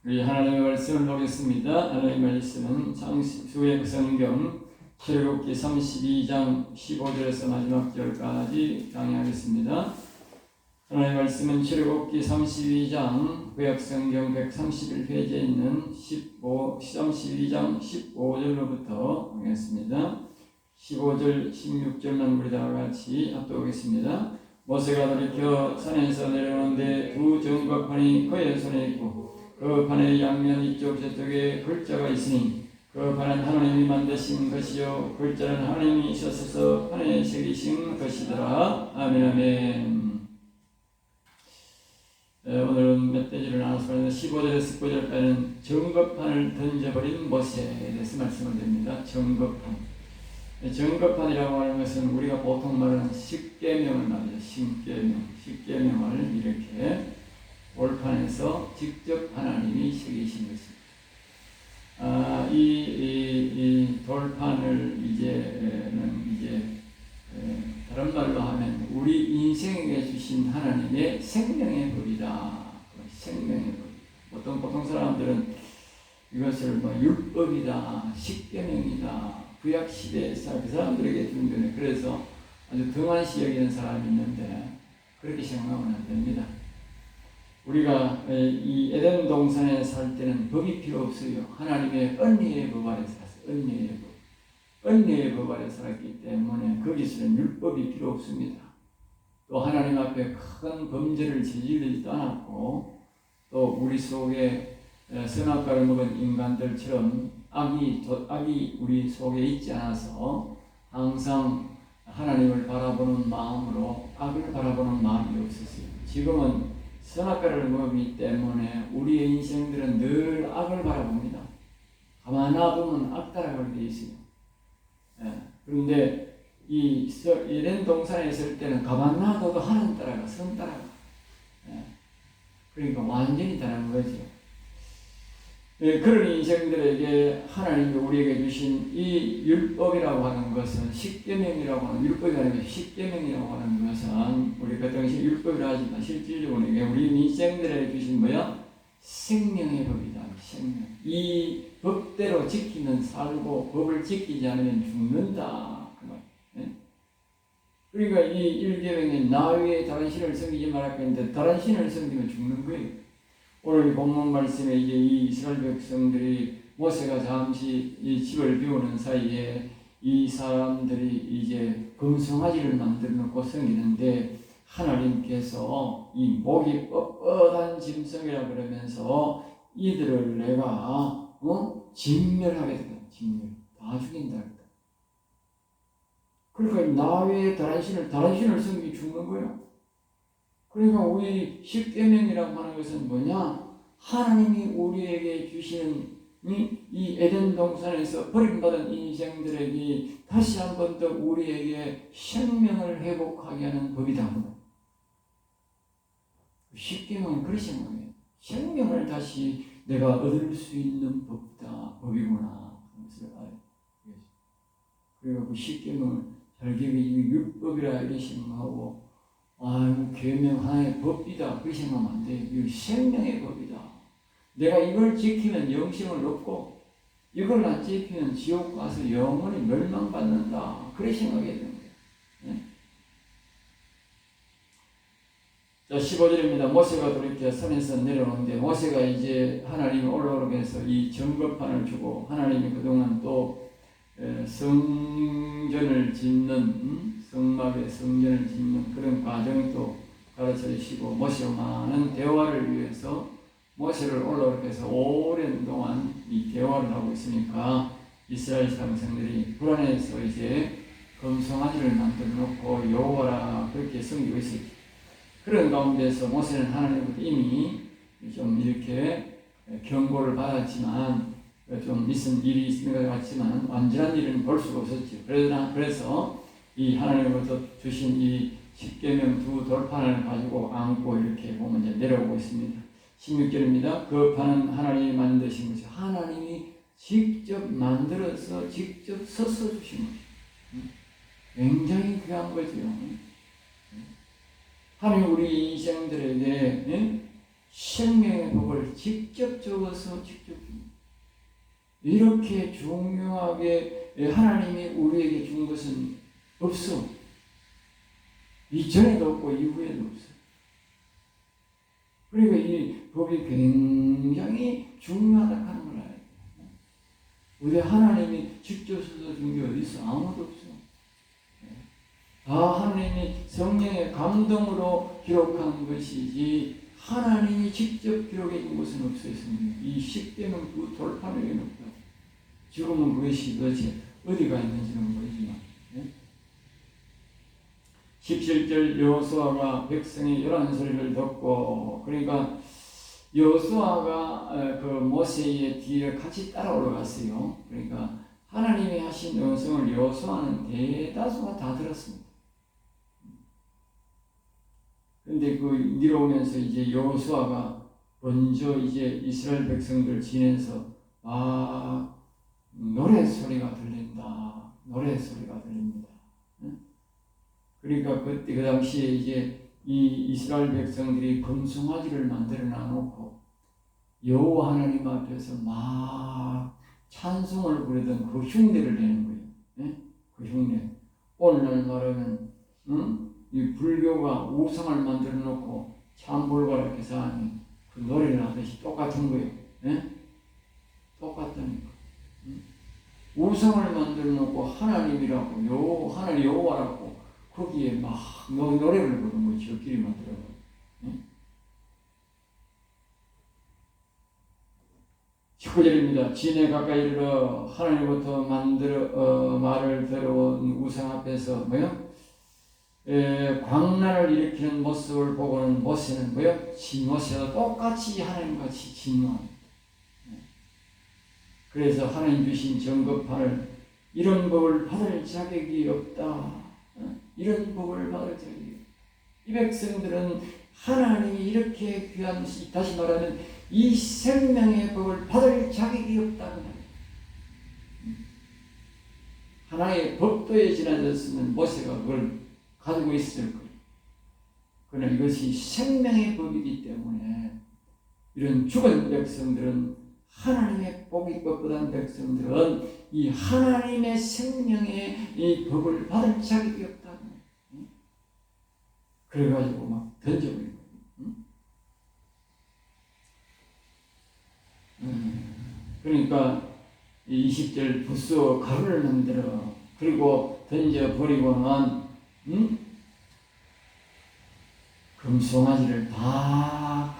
우리 하나님의 말씀을 보겠습니다. 하나님의 말씀은 창세기 성경 출애굽기 32장 15절에서 마지막 절까지 강의하겠습니다. 하나님의 말씀은 출애굽기 32장 구약 성경 131페이지에 있는 32장 15절로부터 하겠습니다. 15절 16절만 우리 다 같이 합독하겠습니다. 모세가 돌이켜 산에서 내려오는데 두 정박판이 그의 손에 있고 그 판의 양면 이쪽 저쪽에 글자가 있으니 그 판은 하나님이 만드신 것이요 글자는 하나님이 셔서 판에 새기신 것이더라. 아멘. 아멘. 오늘은 멧돼지를 나눠서 15절에서 19절까지는 정거판을 던져버린 모세에 대해서 말씀을 드립니다. 정거판. 정거판이라고 하는 것은 우리가 보통 말하는 십계명을 말이죠. 십계명을 이렇게 올판에서 직접 하나님이 새기신 것입니다. 이 돌판을 다른 말로 하면 우리 인생에게 주신 하나님의 생명의 법이다. 생명의 법. 보통 사람들은 이것을 율법이다, 십계명이다, 구약 시대에서 그 사람들에게 준 거예요. 그래서 아주 등한시 여기는 사람이 있는데 그렇게 생각하면 안 됩니다. 우리가 이 에덴 동산에 살 때는 법이 필요 없어요. 하나님의 은혜의 법 아래 살았어요. 은혜의 법 아래 살았기 때문에 거기서는 율법이 필요 없습니다. 또 하나님 앞에 큰 범죄를 저지르지도 않았고 또 우리 속에 선악과를 먹은 인간들처럼 악이 우리 속에 있지 않아서 항상 하나님을 바라보는 마음으로 악을 바라보는 마음이 없었어요. 지금은 선악과를 먹기 때문에 우리의 인생들은 늘 악을 바라봅니다. 가만 놔두면 악 따라가게 돼 있어요. 그런데 이 에덴 동산에 있을 때는 가만 놔둬도 하나님 따라가, 선 따라가. 그러니까 완전히 다른 거죠. 그런 인생들에게 하나님이 우리에게 주신 이 율법이라고 하는 것은 십계명이라고 하는 율법이 아니고 십계명이라고 하는 것은 우리가 그 당시 율법이라 하지만 실질적으로 우리 인생들에게 주신 뭐야? 생명의 법이다. 생명. 이 법대로 지키면 살고 법을 지키지 않으면 죽는다. 그 말. 그러니까 이 1계명에 나 외에 다른 신을 섬기지 말라 했는데 다른 신을 섬기면 죽는 거예요. 오늘 본문 말씀에 이 이스라엘 백성들이 모세가 잠시 이 집을 비우는 사이에 이 사람들이 이제 금송아지를 만들어 놓고 섬기는데 하나님께서 이 목이 뻣뻣한 짐승이라 그러면서 이들을 내가 진멸하게 된다. 진멸. 다 죽인다. 그러니까 나 외에 다른 신을 섬기기 죽는 거예요. 그러니까 우리 십계명이라고 하는 것은 뭐냐? 하나님이 우리에게 주시는 이 에덴 동산에서 버림받은 인생들에게 다시 한 번 더 우리에게 생명을 회복하게 하는 법이다. 십계명은 그런 생각이에요. 생명을 다시 내가 얻을 수 있는 법이구나. 그리고 그 십계명을 잘 기억해 율법이라 이렇게 생각하고 계명 하나의 법이다. 그렇게 생각하면 안 돼. 이거 생명의 법이다. 내가 이걸 지키면 영생을 얻고 이걸 안 지키면 지옥 가서 영원히 멸망받는다. 그렇게 생각해야 되는 거예요. 자, 15절입니다. 모세가 돌이켜 산에서 내려오는데 모세가 이제 하나님이 올라오게 해서 이 정거판을 주고 하나님이 그동안 또 성전을 짓는 성막의 성전을 짓는 그런 과정도 가르쳐 주시고 모세와 많은 대화를 위해서 모세를 올라오게 해서 오랜 동안 이 대화를 하고 있으니까 이스라엘 백성들이 불안해서 이제 금송아지를 만들어 놓고 여호와라 그렇게 섬기고 있었죠. 그런 가운데서 모세는 하나님으로부터 이미 좀 이렇게 경고를 받았지만 좀 있은 일이 있는 것 같지만 완전한 일은 볼 수가 없었죠. 그래서 이 하나님으로부터 주신 이 십계명 두 돌판을 가지고 안고 이렇게 보면 이제 내려오고 있습니다. 16절입니다. 그 판은 하나님이 만드신 것이 하나님이 직접 만들어서 직접 서서 주신 것이죠. 굉장히 귀한 거죠. 하나님 우리 인생들에게 생명의 법을 직접 적어서 직접 줍니다. 이렇게 중요하게 하나님이 우리에게 준 것은 없어. 이전에도 없고 이후에도 없어. 그러니까 이 법이 굉장히 중요하다 하는 걸 알아야 돼. 우리 하나님이 직접 써서 준 게 어디 있어? 아무도 없어. 다 하나님이 성령의 감동으로 기록한 것이지 하나님이 직접 기록해 준 것은 없어요. 이 시대는 그 돌파력이 없다. 지금은 그것이 도대체 어디가 있는지는 모르지만 17절 여호수아가 백성의 요란 소리를 듣고 그러니까 여호수아가 그 모세의 뒤에 같이 따라 올라갔어요. 그러니까 하나님이 하신 음성을 여호수아는 대다수가 다 들었습니다. 근데 그 내려오면서 이제 여호수아가 먼저 이제 이스라엘 백성들 지내서 노래 소리가 들린다. 노래 소리가 들립니다. 그러니까 그때 그 당시에 이제 이 이스라엘 백성들이 금송아지를 만들어 놔놓고 여호와 하나님 앞에서 막 찬송을 부르던 그 흉내를 내는 거예요. 그 흉내. 오늘날 말하면 이 불교가 우상을 만들어 놓고 참불가라 계산하니 그 노래를 하듯이 똑같은 거예요. 똑같다니까. 우상을 만들어 놓고 하나님이라고 하나님 여호와라고 거기에 막 노래를 부르는 거지. 저끼리 만들어. 19절입니다. 진에 가까이 이르러 하나님부터 말을 들어온 우상 앞에서 광란을 일으키는 모습을 보고는 모세는 모세와 똑같이 하나님같이 진노합니다. 그래서 하나님 주신 정급판을 이런 법을 받을 자격이 없다. 이런 법을 받을 자격이 없다. 이 백성들은 하나님이 이렇게 귀한, 다시 말하면 이 생명의 법을 받을 자격이 없다. 하나의 법도에 지나졌으면 모세가 그걸 가지고 있을 거예요. 그러나 이것이 생명의 법이기 때문에 이런 죽은 백성들은 하나님의 복이 뻣뻣한 백성들은 이 하나님의 생명의 이 법을 받을 자격이 없다. 그래가지고 막 던져버린 거예요. 그러니까 20절 부수어 가루를 만들어 그리고 던져버리고는 금송아지를 다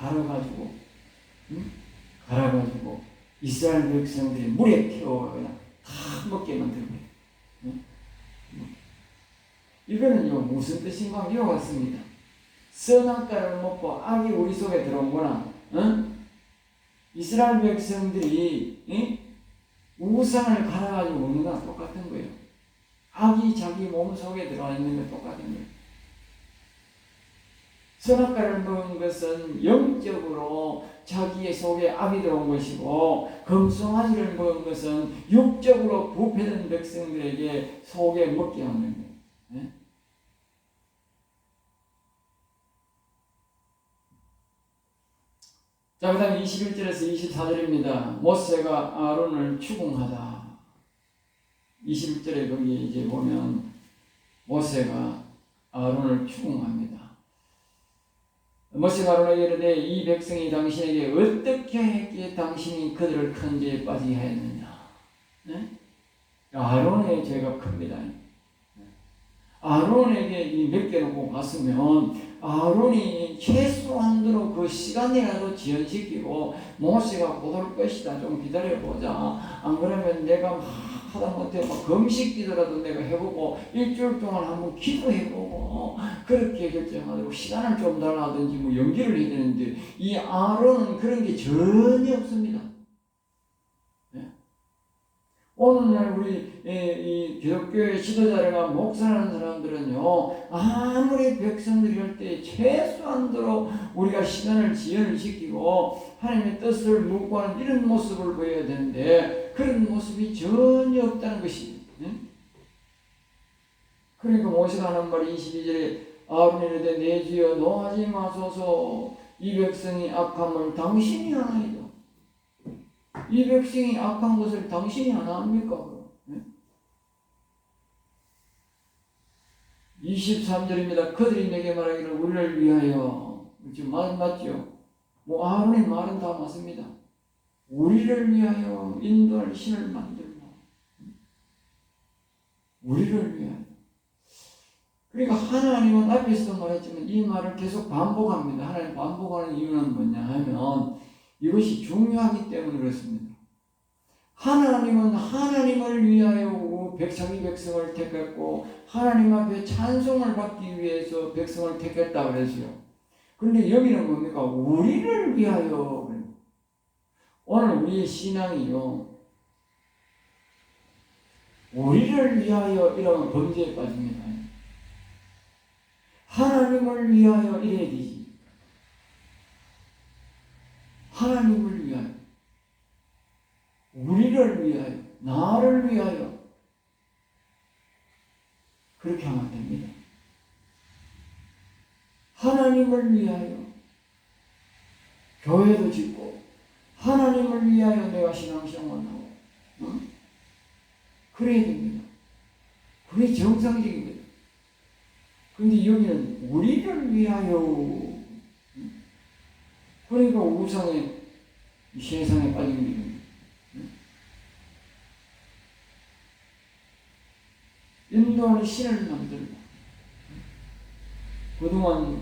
갈아가지고 이스라엘 백성들이 물에 태워 그냥 다 먹게 만들고 이거는요 무슨 뜻인가 이와 같습니다. 선악과를 먹고 악이 우리 속에 들어온 거나 이스라엘 백성들이 우상을 갈아가지고 먹는 거랑 똑같은 거예요. 악이 자기 몸 속에 들어와 있는 건 똑같은 거예요. 선악과를 먹은 것은 영적으로 자기의 속에 악이 들어온 것이고 금송아지를 먹은 것은 육적으로 부패된 백성들에게 속에 먹게 하는 거예요. 자, 그 다음에 21절에서 24절입니다. 모세가 아론을 추궁하다. 21절에 거기 이제 보면 모세가 아론을 추궁합니다. 모세가 아론에게 이르되 이 백성이 당신에게 어떻게 했기에 당신이 그들을 큰 죄에 빠지게 하였느냐. 아론의 죄가 큽니다. 아론에게 맡겨놓고 갔으면 아론이 최소한도로 그 시간이라도 지연시키고 모세가 곧 올 것이다. 좀 기다려보자. 안 그러면 내가 막 하다못해 막 금식기도라도 내가 해보고 일주일 동안 한번 기도해보고 그렇게 결정하도록 시간을 좀 달라든지 뭐 연기를 해야 되는데 이 아론은 그런 게 전혀 없습니다. 오늘날 우리 이 기독교의 지도자나 목사라는 사람들은요 아무리 백성들이 할 때 최소한도로 우리가 시간을 지연을 시키고 하나님의 뜻을 묵고하는 이런 모습을 보여야 되는데 그런 모습이 전혀 없다는 것이. 그러니까 모세가 하는 말이 22절에 아론이 이르되 내 주여 노하지 마소서 이 백성이 악함을 당신이 하나이다. 이 백성이 악한 것을 당신이 하나 합니까? 23절입니다. 그들이 내게 말하기를 우리를 위하여. 지금 말 맞죠? 뭐 아론의 말은 다 맞습니다. 우리를 위하여 인도할 신을 만들라. 우리를 위하여. 그러니까 하나님은 앞에서도 말했지만 이 말을 계속 반복합니다. 하나님 반복하는 이유는 뭐냐 하면 이것이 중요하기 때문에 그렇습니다. 하나님은 하나님을 위하여 자기 백성을 택했고 하나님 앞에 찬송을 받기 위해서 백성을 택했다 그랬어요. 그런데 여기는 뭡니까? 우리를 위하여. 오늘 우리의 신앙이요. 우리를 위하여 이러면 범죄에 빠집니다. 하나님을 위하여 이래야 되지. 하나님을 위하여. 우리를 위하여. 나를 위하여. 그렇게 하면 됩니다. 하나님을 위하여. 교회도 짓고 하나님을 위하여 내가 신앙생활을 하고 그래야 됩니다. 그게 정상적입니다. 그런데 여기는 우리를 위하여 그러니까 우상의 세상에 빠진 길입니다. 인도하는 신을 만들고 그동안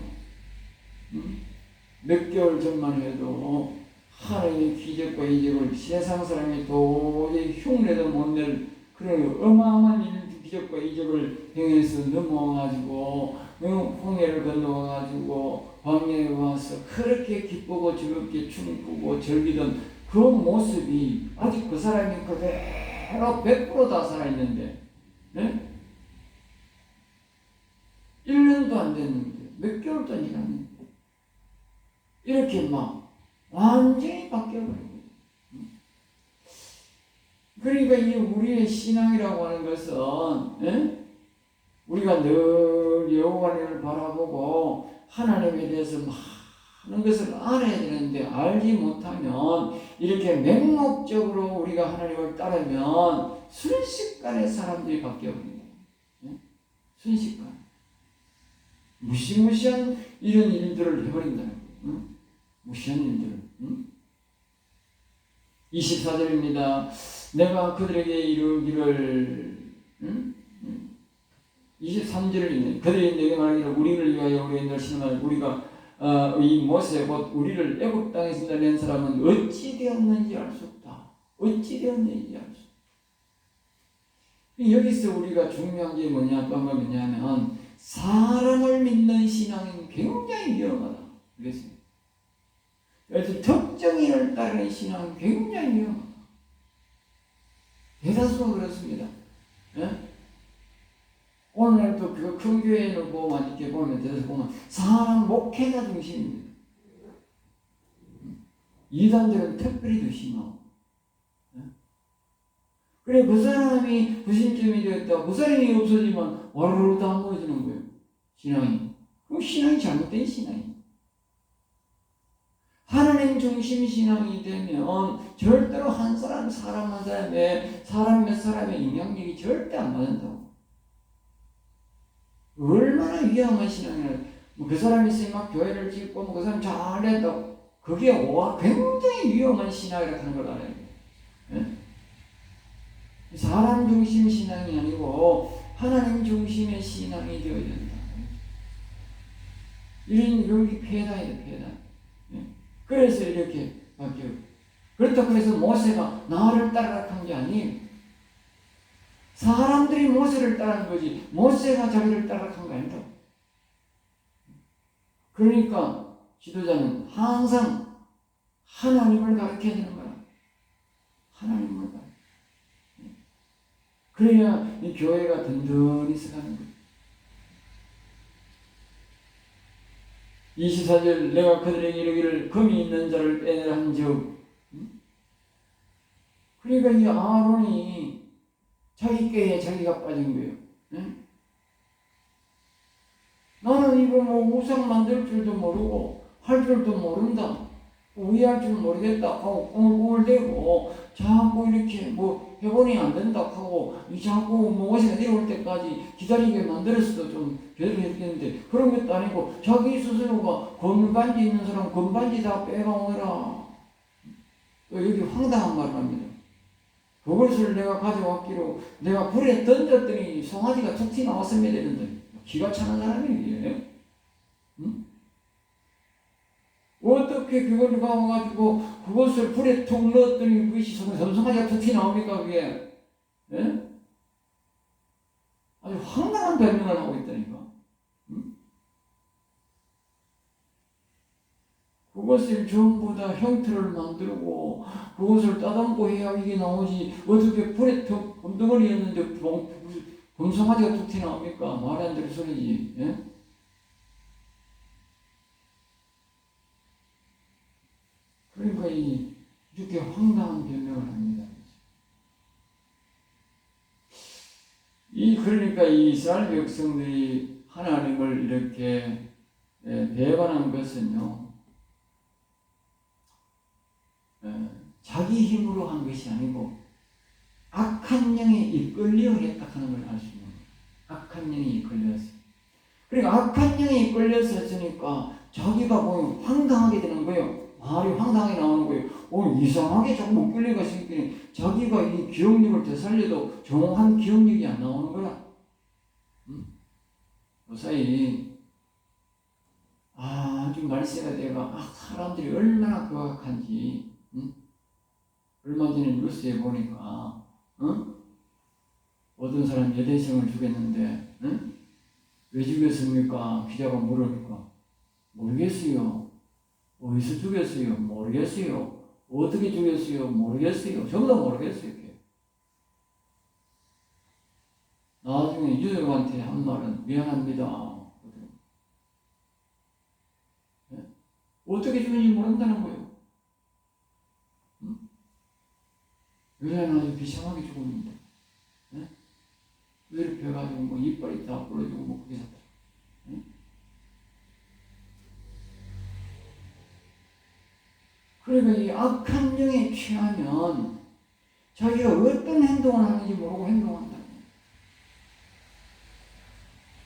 몇 개월 전만 해도 하나님의 기적과 이적을 세상 사람이 도저히 흉내도 못 낼 그런 어마어마한 기적과 이적을 행해서 넘어와가지고 홍해를 건너와가지고 광야에 와서 그렇게 기쁘고 즐겁게 춤추고 즐기던 그 모습이 아직 그 사람이 그대로 100% 다 살아있는데 네? 1년도 안 됐는데 몇 개월도 안 지났는데 이렇게 막 완전히 바뀌어버립니다. 그러니까 이 우리의 신앙이라고 하는 것은 우리가 늘 여호와를 바라보고 하나님에 대해서 많은 것을 알아야 되는데 알지 못하면 이렇게 맹목적으로 우리가 하나님을 따르면 순식간에 사람들이 바뀌어버립니다. 순식간에. 무시무시한 이런 일들을 해버린다는 거예요. 무시한 일들을. 24절입니다. 내가 그들에게 이르기를 23절을 읽네. 그들이 내게 말하기를 우리를 위하여 우리의 날씨는 우리가 이 모세 곧 우리를 애굽 땅에서 낸 사람은 어찌 되었는지 알 수 없다. 어찌 되었는지 알 수 없다. 여기서 우리가 중요한 게 뭐냐면 사람을 믿는 신앙은 굉장히 위험하다. 그랬습니다. 그래서 특정인을 따르는 신앙은 굉장히 위험하다. 대다수가 그렇습니다. 예? 오늘날도 그 큰 교회를 보면 이렇게 보면 대다수 보면 사람 목회자 중심입니다. 이단들은 특별히 더 심하고. 예? 그래 그 사람이 불신점이 되었다. 그 사람이 없어지면 와르르 다 무너지는 거예요. 신앙이. 그럼 신앙이 잘못된 신앙이에요. 하나님 중심 신앙이 되면 절대로 사람 한 사람의 사람 몇 사람의 영향력이 절대 안 받는다고. 얼마나 위험한 신앙이냐. 그 사람이 있으면 막 교회를 짓고 그 사람 잘했다고. 그게 굉장히 위험한 신앙이라고 하는 걸 알아야 돼요. 예? 사람 중심 신앙이 아니고 하나님 중심의 신앙이 되어야 된다. 이런 여기 폐단이다, 폐단. 그래서 이렇게 바뀌어요. 그렇다고 해서 모세가 나를 따라라 한 게 아니에요. 사람들이 모세를 따라한 거지 모세가 자기를 따라한 거 아니다. 그러니까 지도자는 항상 하나님을 가르쳐야 되는 거야. 하나님을 가르쳐. 그래야 이 교회가 든든히 서가는 거야. 24절 내가 그들에게 이르기를 금이 있는 자를 빼내라 한즉. 그러니까 이 아론이 자기 꾀에 자기가 빠진 거예요. 나는 이거 우상 만들 줄도 모르고 할 줄도 모른다, 우회할 줄 모르겠다 하고 꿀꿀대고 자꾸 이렇게 뭐 회본이 안 된다 하고 자꾸 무엇이가 내려올 때까지 기다리게 만들어서도 좀 제대로 했겠는데, 그런 것도 아니고 자기 스스로가 건반지 있는 사람 건반지 다 빼가오느라 여기 황당한 말을 합니다. 그것을 내가 가져왔기로 내가 불에 던졌더니 송아지가 툭 튀어나왔으면 되는데 기가 차는 사람이에요. 응? 어떻게 그걸 가가지고 그것을 불에 툭 넣었더니 그것이 송아지가 툭 튀어나옵니까 그게? 예? 아주 황당한 변명을 하고 있다니까. 응? 그것을 전부 다 형태를 만들고 그것을 따듬고 해야 이게 나오지, 어떻게 불에 툭 곰덩어리였는데 범송아지가 툭 튀어나옵니까? 말이 안 되는 소리지. 예? 그러니까 이렇게 황당한 변명을 합니다. 그러니까 이 이스라엘 백성들이 하나님을 이렇게 배반한 것은요, 자기 힘으로 한 것이 아니고 악한 영에 이끌려 했다 하는 걸 알 수 있는 거예요. 악한 영에 이끌려서. 그러니까 악한 영에 이끌려서 했으니까 자기가 보면 황당하게 되는 거예요. 말이 황당하게 나오는 거예요. 이상하게 자꾸 이끌려가 생기니 자기가 이 기억력을 되살려도 정확한 기억력이 안 나오는 거라. 무사히 아주 말세가 돼가 사람들이 얼마나 거악한지. 얼마 전에 뉴스에 보니까 어떤 사람 여대생을 죽였는데 왜 죽였습니까? 기자가 물으니까 모르겠어요. 어디서 죽였어요? 모르겠어요. 어떻게 죽였어요? 모르겠어요. 전부 다 모르겠어요. 나중에 유족한테 한 말은 미안합니다. 어떻게 죽는지 모른다는 거예요. 여자는 아주 비참하게 죽었는데, 왜 이렇게 해가지고 뭐 이빨이 다 부러지고 뭐 그게 샀다. 그러니까 이 악한 영에 취하면 자기가 어떤 행동을 하는지 모르고 행동한다.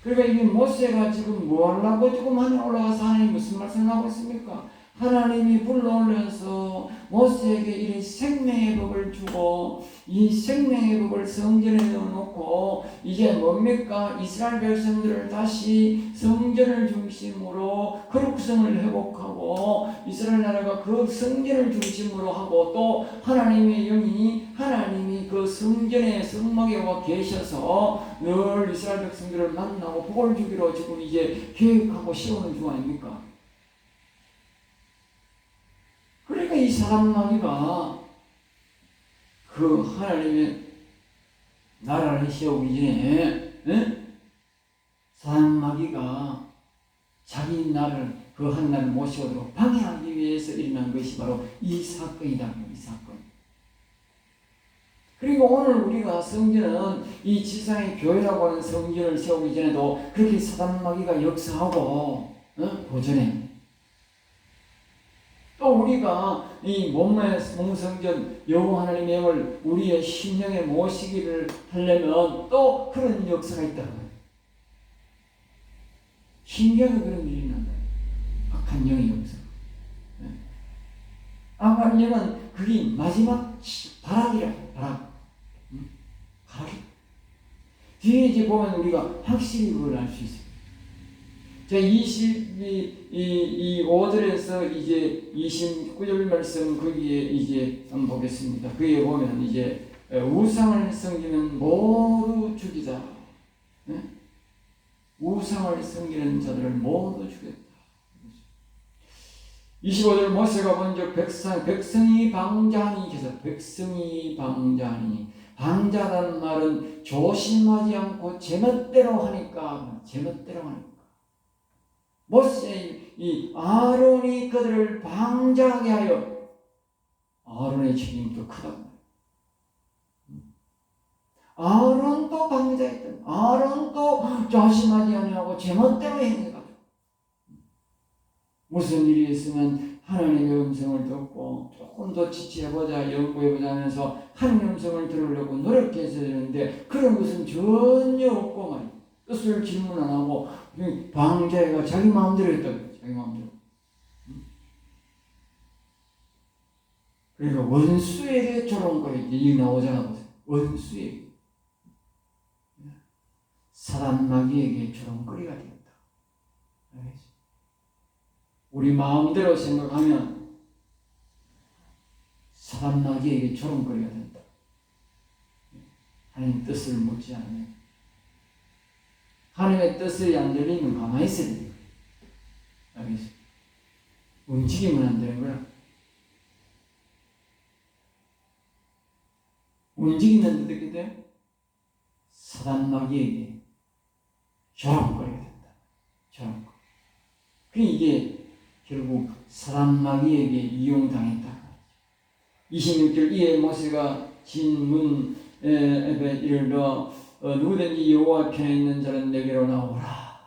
그러니까 이 모세가 지금 뭐 하려고 조금 하늘 올라가서 하나님 무슨 말씀하고 있습니까? 하나님이 불러올려서 모세에게 이런 생명의 법을 주고 이 생명의 법을 성전에 넣어놓고 이제 뭡니까? 이스라엘 백성들을 다시 성전을 중심으로 거룩성을 회복하고 이스라엘 나라가 그 성전을 중심으로 하고 또 하나님의 영이 하나님이 그 성전의 성막에 와 계셔서 늘 이스라엘 백성들을 만나고 복을 주기로 지금 이제 계획하고 세우는 중 아닙니까? 그러니까 이 사람 마귀가 그 하나님의 나라를 세우기 전에 사람 마귀가 자기 나라를 그 한 나라를 모시도록 방해하기 위해서 일어난 것이 바로 이 사건이다. 이 사건. 그리고 오늘 우리가 성전은 이 지상의 교회라고 하는 성전을 세우기 전에도 그렇게 사단 마귀가 역사하고 보전해. 또 우리가 이 몸의 몸성전 여호와 하나님의 영을 우리의 심령에 모시기를 하려면 또 그런 역사가 있다는 거예요. 신기하게 그런 일이 난다. 악한 영의 역사. 악한 영은 그게 마지막 발악이라. 발악. 뒤에 이제 보면 우리가 확실히 그걸 알 수 있어요. 자, 5절에서 이제 29절 말씀 거기에 이제 한번 보겠습니다. 거기에 보면 이제 우상을 섬기는 모두 죽이다. 네? 우상을 섬기는 자들을 모두 죽였다. 25절 모세가 먼저 백성이 방자하니 계속 백성이 방자하니 방자란 말은 조심하지 않고 제멋대로 하니까 모세 이 아론이 그들을 방자하게 하여 아론의 책임도 크다. 아론도 방자했던 아론도 조심하지 아니하고 제멋대로 행해가지고 무슨 일이 있으면 하나님의 음성을 듣고 조금 더 지체해보자, 연구해보자 하면서 하나님의 음성을 들으려고 노력해서 되는데 그런 것은 전혀 없고 말이야. 뜻을 질문 안 하고 방자애가 자기 마음대로 했다고. 자기 마음대로. 그러니까 원수에게 조롱거리 이 나오잖아. 보세요. 원수에게. 사단 마귀에게 조롱거리가 되었다. 알겠지? 우리 마음대로 생각하면 사단 마귀에게 조롱거리가 된다. 하나님 뜻을 묻지 않으면. 하나님의 뜻을 안 들리면 가만히 있어야 되는 거예요. 알겠지? 움직이면 안 되는 거야. 움직이면 어떻게 돼? 사단 마귀에게 조롱거리가 된다. 조롱거리. 이게 결국 사단 마귀에게 이용당했다. 26절 이에 모세가 진문에 이르러 누구든지 여호와 편에 있는 자는 내게로 나오라.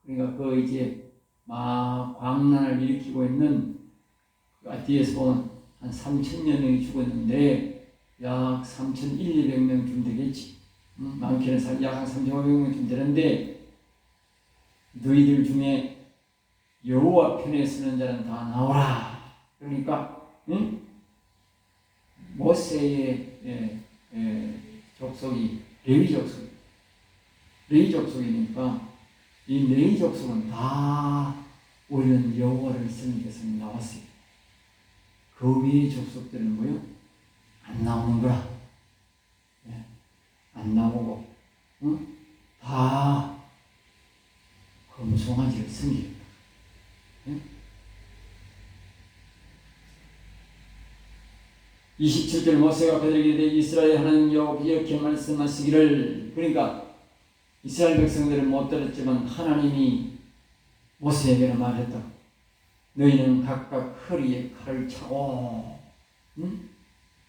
그러니까 이제 막 광란을 일으키고 있는 뒤에서 보면 한 3,000여 명이 죽었는데 약 3,200명쯤 되겠지. 많게는 약 한 3,500명쯤 되는데 너희들 중에 여호와 편에 서는 자는 다 나오라. 그러니까 모세의 족속이 레위 족속이니까 이 레위 족속은 다 우리는 여호와를 쓰는 데서 나왔어요. 그 위의 족속들은 뭐요? 안 나오는 거야. 안 나오고 다 금송아지를 섬기는 거야. 27절 모세가 그들에게 이르되 이스라엘 하나님 여호와께서 이렇게 말씀하시기를. 그러니까 이스라엘 백성들은 못 들었지만 하나님이 모세에게 말했다. 너희는 각각 허리에 칼을 차고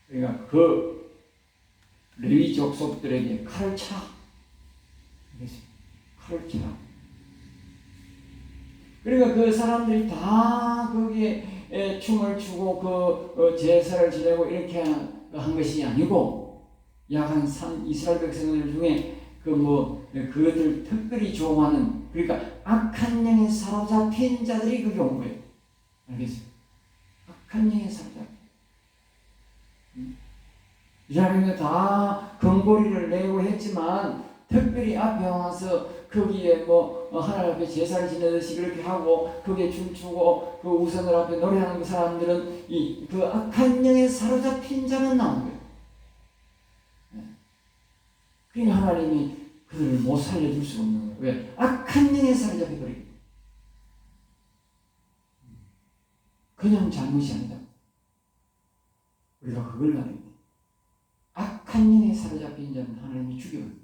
그러니까 그 레위 족속들에게 칼을 차. 칼을 차. 그러니까 그 사람들이 다 거기에 춤을 추고 제사를 지내고 이렇게 한 것이 아니고 약 한 이스라엘 백성들 중에 그것을 특별히 좋아하는, 그러니까 악한 영에 사로잡힌 자들이 거기 온 거예요. 알겠어요? 악한 영에 사로잡힌. 이 사람이 다 금고리를 내고 했지만 특별히 앞에 와서 거기에 하나님 앞에 제사를 지내듯이 그렇게 하고 거기에 춤추고 그 우선을 앞에 노래하는 그 사람들은 그 악한 영에 사로잡힌 자만 나온 거예요. 그러니까 하나님이 그들을 못 살려줄 수 없는 거예요. 왜? 악한 영에 사로잡혀버리고. 그냥 잘못이 아니다. 우리가 그걸 알아야 돼. 악한 영에 사로잡힌 자는 하나님이 죽여버립니다.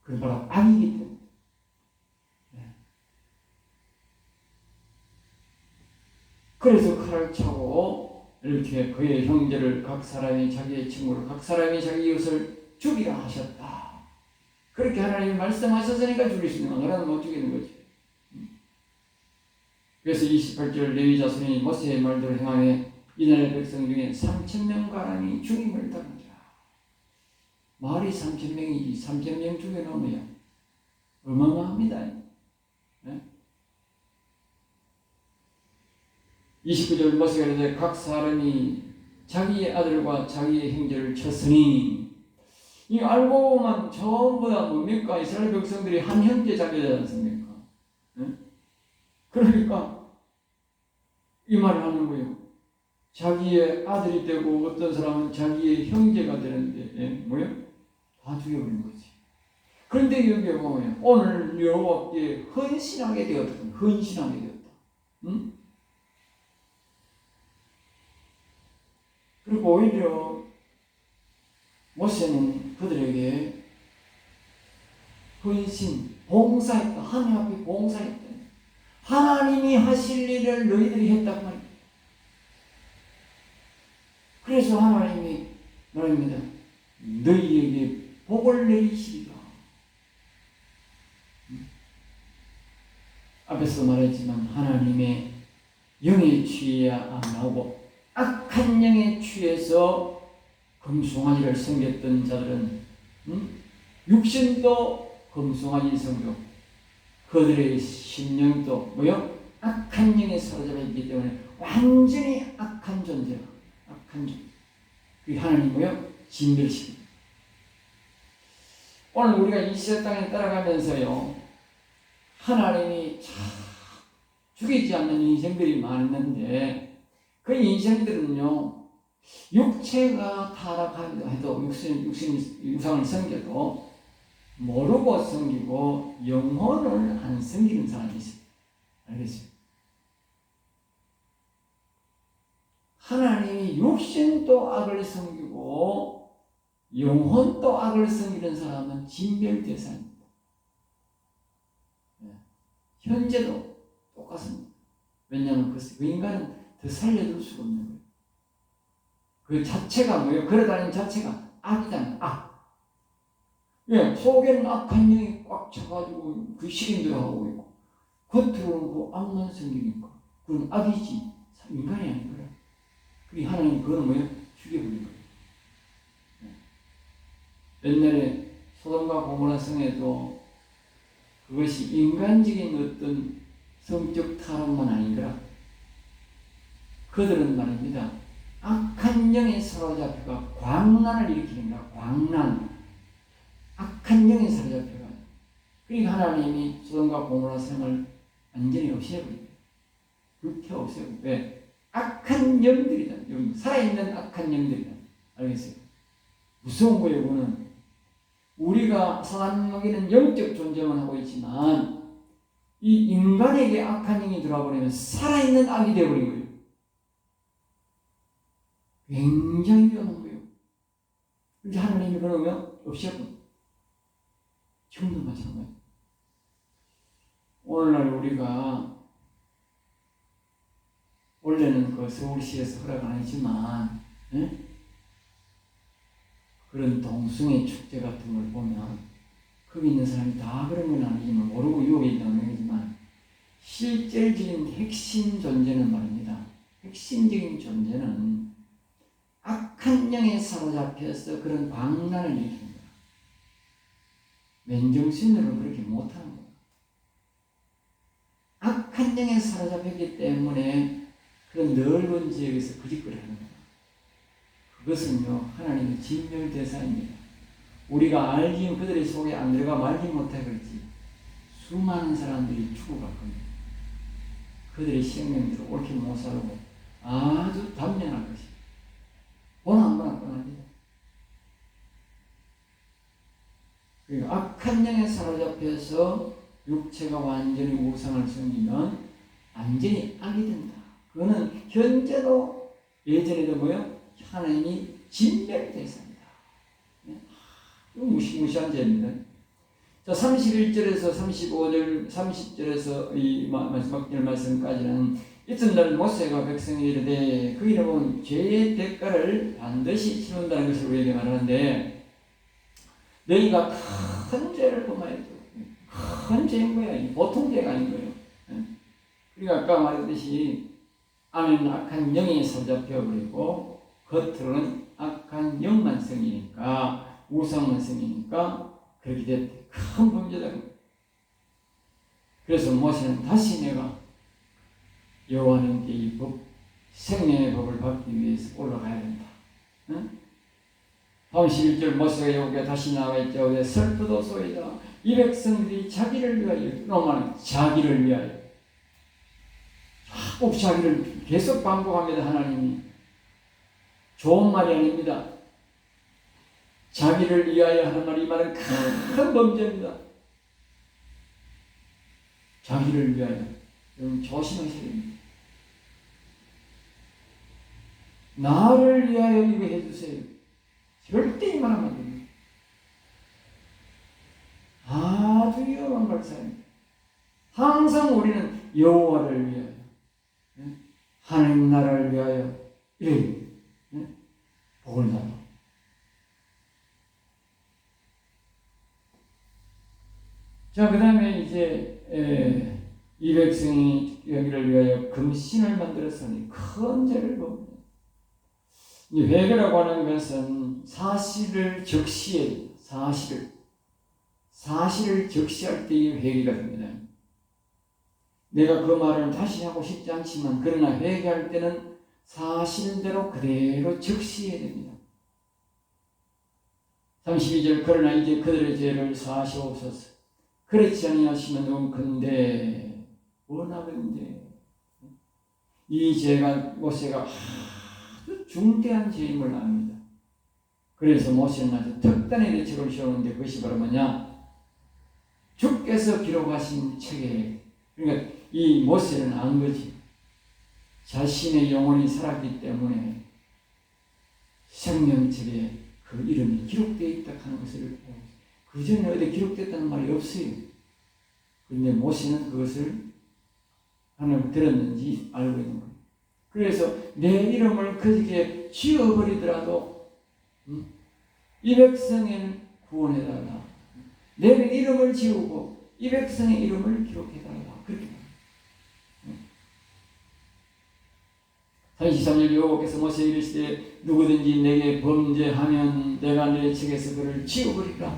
그건 바로 악이기 때문에. 그래서 칼을 차고 이렇게 그의 형제를 각 사람이 자기의 친구를 각 사람이 자기 이웃을 죽이라 하셨다. 그렇게 하나님이 말씀하셨으니까 죽일 수 있는 거, 너라는 못 죽이는 거지. 그래서 28절 레위 자손이 모세의 말대로 행하여 이스라엘 백성 중에 3,000명가량이 죽임을 당하니라. 말이 3,000명이지 3,000명 죽여놓으면 어마어마합니다. 29절 모세가 이르되 각 사람이 자기의 아들과 자기의 형제를 쳤으니, 이 알고만 전부 다 뭡니까? 이스라엘 백성들이 한 형제 자기지 않습니까? 그러니까 이 말을 하는 거예요. 자기의 아들이 되고 어떤 사람은 자기의 형제가 되는데 뭐요? 다 죽여버린 거지. 그런데 여기에 보면 오늘 여호와께 헌신하게 되었다. 헌신하게 되었다. 그리고 오히려 모세는 그들에게 헌신, 봉사했다. 하나님 앞에 봉사했다. 하나님이 하실 일을 너희들이 했단 말이야. 그래서 하나님이 말합니다. 너희에게 복을 내리시리라. 앞에서 말했지만 하나님의 영에 취해야 안 나오고 악한 영에 취해서 금송아지를 섬겼던 자들은 육신도 금송아지 섬겨 그들의 심령도 악한 영에 사로잡혀 있기 때문에 완전히 악한 존재라. 악한 존재. 그 하나님 진멸시킵니다. 오늘 우리가 이 세상에 따라가면서요, 하나님이 죽이지 않는 인생들이 많았는데, 그 인생들은요, 육체가 타락하기도 해도, 유상을 섬겨도, 모르고 섬기고, 영혼을 안 섬기는 사람이 있어요. 알겠어요? 하나님이 육신도 악을 섬기고, 영혼도 악을 섬기는 사람은 진멸 대상입니다. 현재도 똑같습니다. 왜냐하면 그 인간은 더 살려둘 수가 없는 거예요. 그 자체가 걸어다니는 자체가 악이잖아요. 악. 속에는 악한 영이 꽉 차가지고 그 식인도 하고 있고, 겉으로는 그 악만 섬기니까 그건 악이지 인간이 아닌 거예요. 그리고 하나님 그거는 죽여버린 거예요. 옛날에 소돔과 고모라 성에도 그것이 인간적인 어떤 성적 타락만 아닌가? 그들은 말입니다. 악한 영에 사로잡혀가 광난을 일으키는 거야. 광난. 악한 영에 사로잡혀가. 그러니까 하나님이 소돔과 고모라 성을 완전히 없애버립니다. 불켜 없애고. 왜? 악한 영들이다. 살아있는 악한 영들이다. 알겠어요? 무서운 거예요, 그거는. 우리가 사람 먹이는 영적 존재만 하고 있지만 이 인간에게 악한 영이 들어와 버리면 살아있는 악이 되어버린 거예요. 굉장히 위험한 거예요. 그래서 하나님이 그러면 없애고 지금도 마찬가지예요. 오늘날 우리가 원래는 그 서울시에서 허락 안 했지만 그런 동숭의 축제 같은 걸 보면 거기 있는 사람이 다 그런 건 아니지만 모르고 유혹에 있다는 얘기지만 실질적인 핵심 존재는 말입니다. 핵심적인 존재는 악한 영에 사로잡혀서 그런 광란을 일으킵니다. 맨정신으로 그렇게 못하는 거예요. 악한 영에 사로잡혔기 때문에 그런 넓은 지역에서 거짓거리를 하는 거예요. 그것은요, 하나님의 진멸 대상입니다. 우리가 알지 그들의 속에 안 들어가 말지 못해 그렇지 수많은 사람들이 죽어갈 겁니다. 그들의 생명들을 옳게 못 살고 아주 단면할 것입니다. 보나 안 보나 뻔합니다. 그러니까 악한 영에 사로잡혀서 육체가 완전히 우상을 섬기면 완전히 악이 된다. 그거는 현재도 예전에도 하나님이 진멸 대상이다. 이거 무시무시한 죄입니다. 자, 31절에서 35절, 30절에서 이 마지막 절 말씀까지는 이튿날 모세가 백성에게 이르되 그 이름은 죄의 대가를 반드시 치른다는 것을 우리에게 말하는데 너희가 큰 죄를 범하였죠. 큰 죄인 거야. 보통 죄가 아닌 거예요. 그러니까 아까 말했듯이 안에는 악한 영이 사로잡혀버리고 겉으로는 악한 영만 생기니까 우상만 생기니까 그렇게 됐대. 큰 범죄다. 그래서 모세는 다시 내가 여호와 하나님께 이 법, 생명의 법을 받기 위해서 올라가야 된다. 31절 모세가 여호와께 다시 나와 있죠. 슬프도소이다. 이 백성들이 자기를 위하여, 로마는 자기를 위하여 꼭 자기를 계속 반복합니다. 하나님이 좋은 말이 아닙니다. 자기를 위하여 하는 말, 이 말은 큰 범죄입니다. 자기를 위하여. 여러분 조심하셔야 됩니다. 나를 위하여 이거 해주세요. 절대 이 말 하면 안 됩니다. 아주 위험한 발상입니다. 항상 우리는 여호와를 위하여, 하나님 나라를 위하여 이래요. 복을 받아. 자, 그 다음에 이제 2 백성이 여기를 위하여 금신을 만들었으니 큰 죄를 봅니다. 이 회개라고 하는 것은 사실을 적시해, 사실을 적시할 때의 회개가 됩니다. 내가 그 말을 다시 하고 싶지 않지만 그러나 회개할 때는 사실대로 그대로 적시해야 됩니다. 32절 그러나 이제 그들의 죄를 사하시옵소서. 그렇지 아니하시면 원컨대 원하건대 이 죄가 모세가 아주 중대한 죄임을 압니다. 그래서 모세는 아주 특단의 대책을 세우는데 그것이 바로 뭐냐? 주께서 기록하신 책에, 그러니까 이 모세는 안 거지. 자신의 영혼이 살았기 때문에 생명책에 그 이름이 기록되어 있다 하는 것을 그 전에 어디 기록됐다는 말이 없어요. 그런데 모세는 그것을 하나님 들었는지 알고 있는 거예요. 그래서 내 이름을 거기에 지워버리더라도 이 백성을 구원해달라. 내 이름을 지우고 이 백성의 이름을 기록해달라. 그렇게 33절 여호와께서 모세에게 이르시되 누구든지 내게 범죄하면 내가 내 책에서 그를 지워버리라.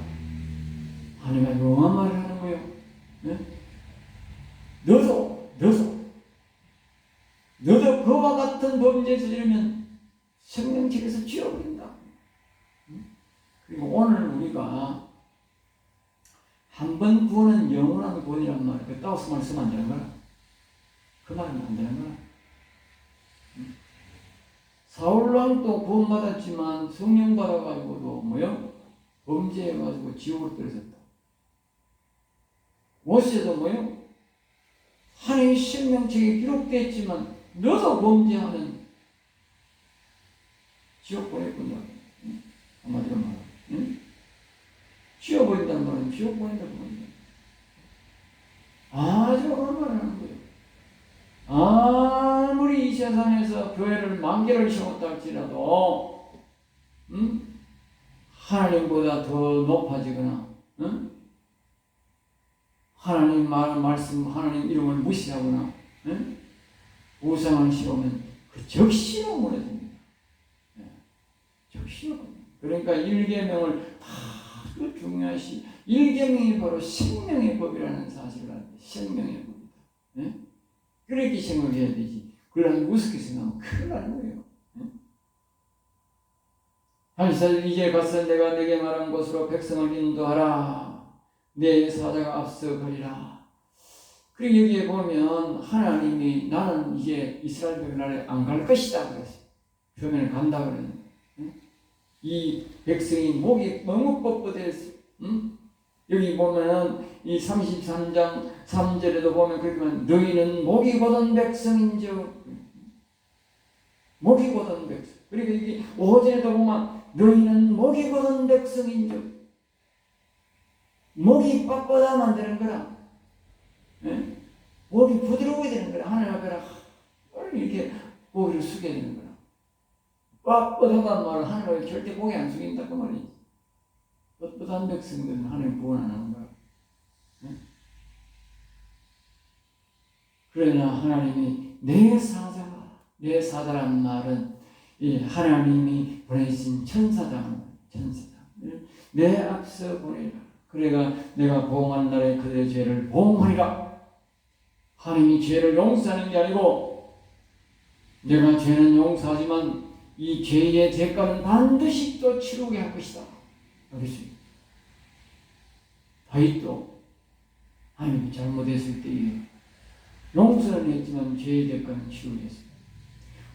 하나님이 묘한 말을 하는 거예요. 네? 너도 그와 같은 범죄에 저지르면 생명책에서 지워버린다. 그리고 오늘 우리가 한 번 구원은 영원한 구원이란 말, 그 따오스 말 쓰면 안 되는 거라. 그 말은 안 되는 거라. 사울왕도 구원받았지만 성령 받아가지고도 뭐요? 범죄해가지고 지옥으로 떨어졌다. 모세도 뭐요? 하나님의 생명책에 기록되어 있지만 너도 범죄하면 지옥 보냈군요. 한마디로 말하면 지워버린다는 말은 지옥 보낸다는 말이에요. 아주 그런 말을 하는 거예요. 아무리 이 세상에서 교회를 10,000개를 세웠다 할지라도 하나님보다 더 높아지거나 하나님 말씀, 하나님 이름을 무시하거나 우상을 씌우면 그 적시로 무너집니다. 적시로. 그러니까 일계명을 아주 중요하시. 일계명이 바로 생명의 법이라는 사실을 알고 생명의 법이다. 그렇게 생각해야 되지. 그러니 우습게 생각하면 큰일 나는 거예요. 한시절 이제 가서 내가 내게 말한 곳으로 백성을 인도하라. 내 사자가 앞서 가리라. 그리고 여기에 보면 하나님이 나는 이제 이스라엘 백성을 안 갈 것이다 그랬어요. 표면에 간다 그랬는데 이 백성이 목이 너무 뻣뻣해서 여기 보면은 이 33장 3절에도 보면 그렇게 보면 너희는 목이 곧은 백성인즉 목이 곧은 백성. 그리고 여기 5절에도 보면 너희는 목이 곧은 백성인즉 목이 뻣뻣하면 되는 거라. 예? 목이 부드러워야 되는 거라. 하나님 앞에라 이렇게 고개를 숙여야 되는 거라. 뻣뻣하다는 말은 하나님을 절대 고개 안 숙인다 그 말이지. 뻣뻣한 백성들은 하나님 구원 안 하는 거야. 예? 그러나 하나님이 내 사자라는 말은 이 하나님이 보내신 천사장을 내 앞서 보내라. 그래가 내가 보응한 날에 그들의 죄를 보응하리라. 하나님이 죄를 용서하는 게 아니고 내가 죄는 용서하지만 이 죄의 대가는 반드시 또 치르게 할 것이다. 알겠습니다. 다윗도 하나님이 잘못했을 때에 용서는 했지만 죄의 대가는 치르게 했습니다.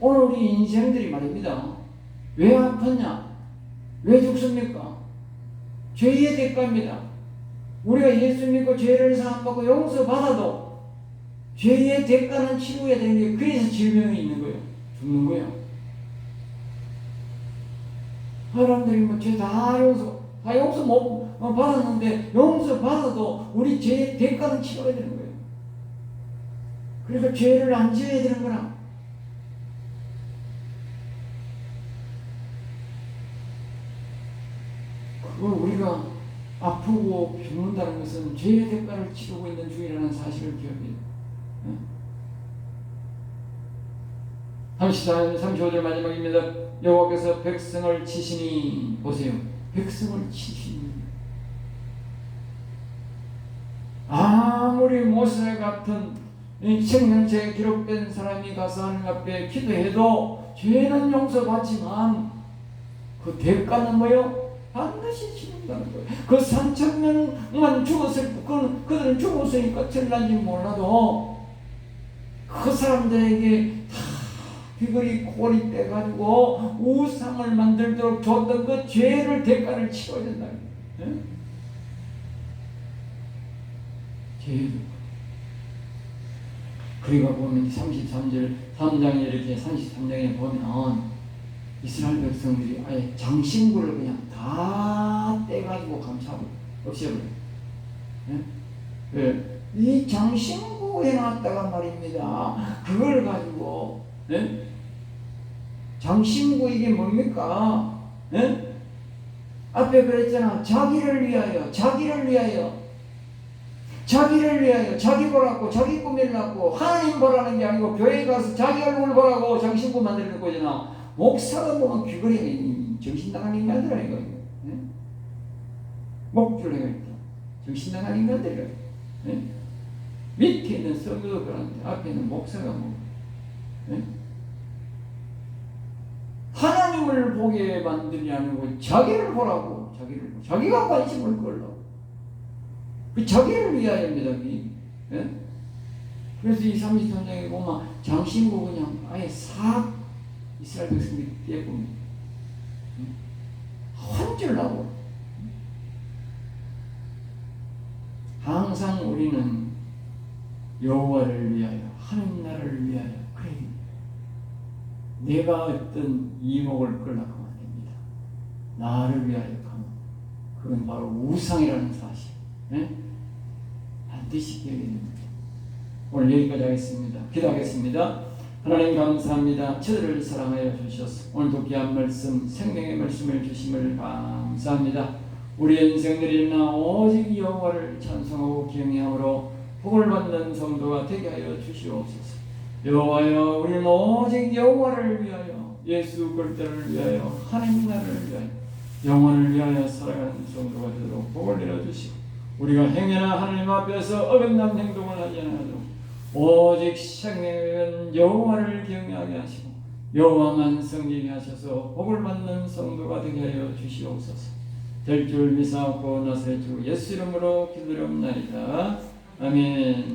오늘 우리 인생들이 말입니다. 왜 아팠냐? 왜 죽습니까? 죄의 대가입니다. 우리가 예수 믿고 죄를 사함받고 용서받아도 죄의 대가는 치러야 되는 게 그래서 질병이 있는 거예요. 죽는 거예요. 사람들이 뭐 죄 다 용서 못 받았는데 용서 받아도 우리 죄의 대가는 치러야 되는 거예요. 그러니까 죄를 안 지어야 되는 거라. 그걸 우리가 아프고 죽는다는 것은 죄의 대가를 치르고 있는 중이라는 사실을 기억해요. 34절 35절 마지막입니다. 여호와께서 백성을 치시니, 보세요, 백성을 치시니. 아무리 모세 같은 생명책에 기록된 사람이 가서 하나님 앞에 기도해도 죄는 용서받지만 그 대가는 뭐요? 반드시 치른다는 거예요. 그 3,000명만 죽었을, 그들은 죽었으니까 천난지 몰라도 그 사람들에게 다 귀걸이 코걸이 떼가지고 우상을 만들도록 줬던 그 죄를 대가를 치러야 된다. 네? 죄도. 그리고 보면 33절 3장에 이렇게 33장에 보면 이스라엘 백성들이 아예 장신구를 그냥 다 떼가지고 감싸고 없애버려요. 네? 이 장신구 해놨다가 말입니다. 그걸 가지고, 네? 장신구 이게 뭡니까? 네? 앞에 그랬잖아. 자기를 위하여, 자기를 위하여, 자기를 위하여, 자기 보라고, 자기 꾸밀라고, 하나님 보라는 게 아니고 교회에 가서 자기 얼굴 보라고 장신구 만드는 거잖아. 목사가 보면 귀걸이 정신 나간 인간들 아니고, 네? 목줄을 해야 정신 나간 인간들이라. 네? 밑에 있는 성도도 그런데 앞에 있는 목사가 뭐, 네? 하나님을 보게 만드냐 아니고 자기를 보라고, 자기가 관심을 걸라고. 그 자기를 위하여입니다. 네? 그래서 이 33장에 보면 장신구 그냥 아예 싹 이스라엘 백성들이 떼봅니다. 환절나고. 항상 우리는 여호와를 위하여, 하나님 나라를 위하여, 그래, 내가 어떤 이목을 끌려고 하면 안 됩니다. 나를 위하여 가면 그건 바로 우상이라는 사실. 네? 반드시 기억해야 됩니다. 오늘 여기까지 하겠습니다. 기도하겠습니다. 하나님 감사합니다. 저들을 사랑하여 주셔서 오늘도 귀한 말씀, 생명의 말씀을 주심을 감사합니다. 우리 인생들이나 오직 여호와를 찬송하고 경외함으로 복을 받는 성도가 되게 하여 주시옵소서. 여호와여, 우리는 오직 여호와를 위하여, 예수 그리스도를 위하여, 하나님 나라를 위하여, 영혼을 위하여 살아가는 성도가 되도록 복을 내려주시고, 우리가 행여나 하나님 앞에서 어긋난 행동을 하지 않아도 오직 생명은 여호와를 경외하게 하시고 여호와만 섬기게 하셔서 복을 받는 성도가 되게 하여 주시옵소서. 될 줄 믿사옵고 나사렛 주 예수 이름으로 기도드리옵나이다. 아멘.